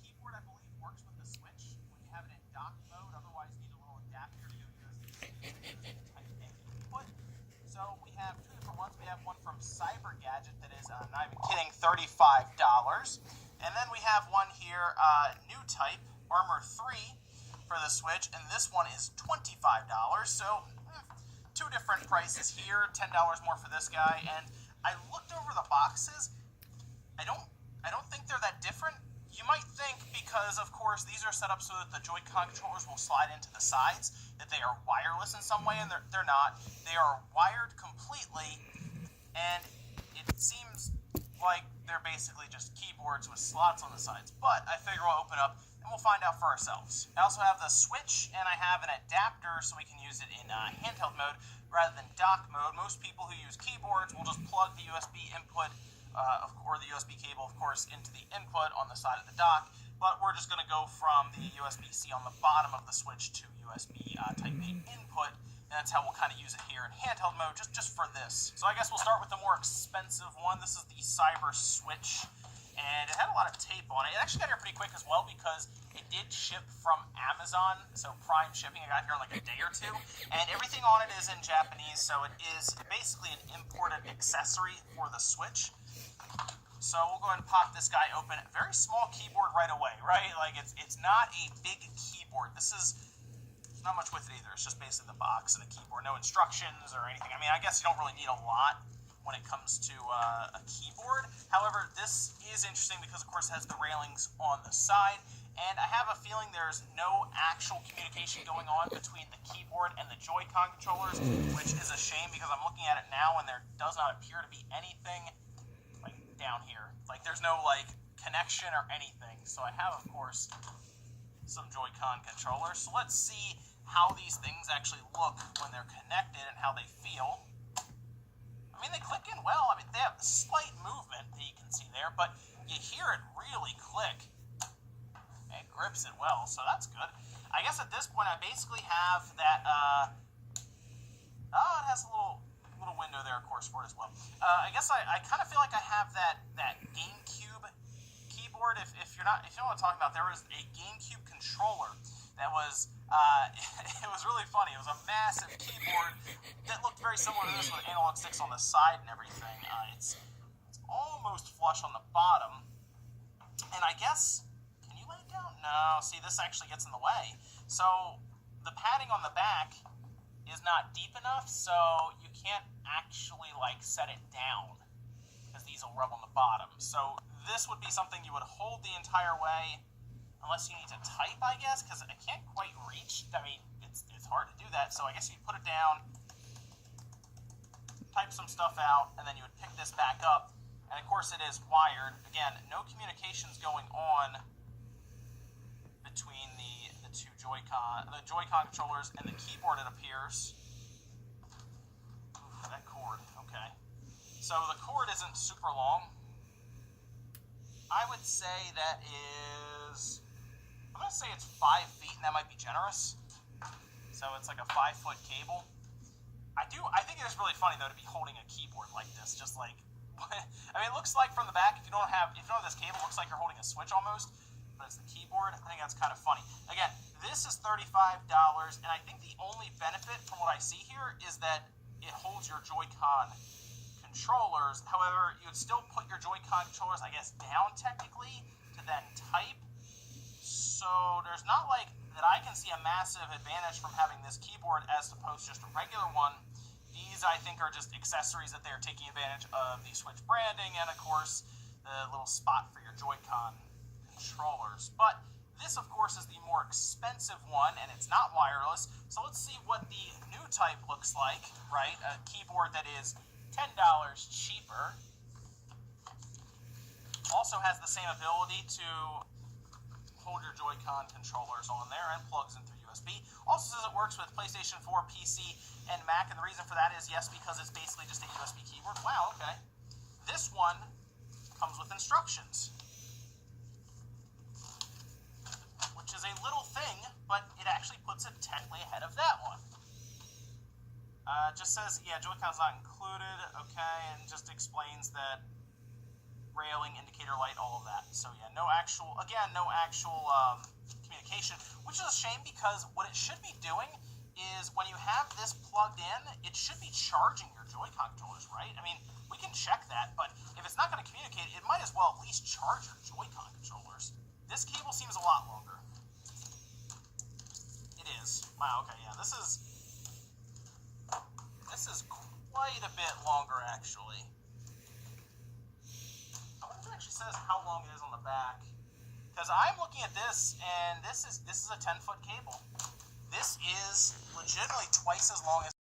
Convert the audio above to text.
Keyboard, I believe, works with the Switch when you have it in dock mode. Otherwise, you need a little adapter to go USB-C type A input. So we have two different ones. We have one from Cyber Gadget that is, not even kidding, $35. And then we have one here, new type, Armor 3 for the Switch, and this one is $25. So two different prices here, $10 more for this guy. And I looked over the boxes. I don't think they're that different. You might think, because of course these are set up so that the Joy-Con controllers will slide into the sides, that they are wireless in some way, and they're not. They are wired completely, and it seems like they're basically just keyboards with slots on the sides. But I figure we'll open up and we'll find out for ourselves. I also have the Switch, and I have an adapter so we can use it in handheld mode rather than dock mode. Most people who use keyboards will just plug the USB input or the USB cable, of course, into the input on the side of the dock, but we're just going to go from the USB-C on the bottom of the Switch to USB Type A input, and that's how we'll kind of use it here in handheld mode, just for this. So I guess we'll start with the more expensive one. This is the Cyber Switch, and it had a lot of tape on it. It actually got here pretty quick as well because it did ship from Amazon, so Prime shipping. I got here in like a day or two, and everything on it is in Japanese, so it is basically an imported accessory for the Switch. So we'll go ahead and pop this guy open. Very small keyboard right away, right? Like it's not a big keyboard. There's not much with it either. It's just basically the box and a keyboard. No instructions or anything. I mean, I guess you don't really need a lot when it comes to a keyboard. However, this is interesting because, of course, it has the railings on the side. And I have a feeling there's no actual communication going on between the keyboard and the Joy-Con controllers, which is a shame because I'm looking at it now and there does not appear to be anything like down here. Like there's no like connection or anything. So I have, of course, some Joy-Con controllers. So let's see how these things actually look when they're connected and how they feel. I mean, they click in well. I mean, they have slight movement that you can see there, but you hear it really click. It grips it well, so that's good. I guess at this point I basically have that, it has a little window there, of course, for it as well. I guess I kind of feel like I have that GameCube keyboard. If you know what I'm talking about, there was a GameCube controller that was, it was really funny. It was a massive keyboard that looked very similar to this with analog sticks on the side and everything. It's almost flush on the bottom, and I guess, can you lay it down? No, see, this actually gets in the way. So the padding on the back is not deep enough, so you can't actually like set it down because these will rub on the bottom. So this would be something you would hold the entire way, unless you need to type, I guess, because I can't quite reach. I mean, it's hard to do that, so I guess you put it down, type some stuff out, and then you would pick this back up, and of course it is wired. Again, no communications going on between the two Joy-Con controllers and the keyboard, it appears. Ooh, that cord, okay. So the cord isn't super long. I would say that is, I'm going to say it's 5 feet, and that might be generous. So it's like a 5-foot cable. I think it is really funny, though, to be holding a keyboard like this, just like, I mean, it looks like from the back, if you don't have this cable, it looks like you're holding a Switch almost, but it's the keyboard. I think that's kind of funny. Again, this is $35, and I think the only benefit from what I see here is that it holds your Joy-Con controllers. However, you would still put your Joy-Con controllers, I guess, down technically to then type. So there's not like that I can see a massive advantage from having this keyboard as opposed to just a regular one. These, I think, are just accessories that they're taking advantage of the Switch branding and, of course, the little spot for your Joy-Con controllers. But this, of course, is the more expensive one, and it's not wireless. So let's see what the new type looks like, right? A keyboard that is $10 cheaper. Also has the same ability to hold your Joy-Con controllers on there and plugs in through USB. Also says it works with PlayStation 4, PC, and Mac, and the reason for that is, yes, because it's basically just a USB keyboard. Wow, okay. This one comes with instructions, which is a little thing, but it actually puts it technically ahead of that one. Just says, yeah, Joy-Con's not included, okay, and just explains that railing, indicator light, all of that. So yeah, no actual communication, which is a shame because what it should be doing is when you have this plugged in, it should be charging your Joy-Con controllers, right? I mean, we can check that, but if it's not going to communicate, it might as well at least charge your Joy-Con controllers. This cable seems a lot longer. It is. Wow, okay, yeah, this is quite a bit longer, actually. I wonder if it actually says how long it is on the back. Because I'm looking at this, and this is a 10-foot cable. This is legitimately twice as long as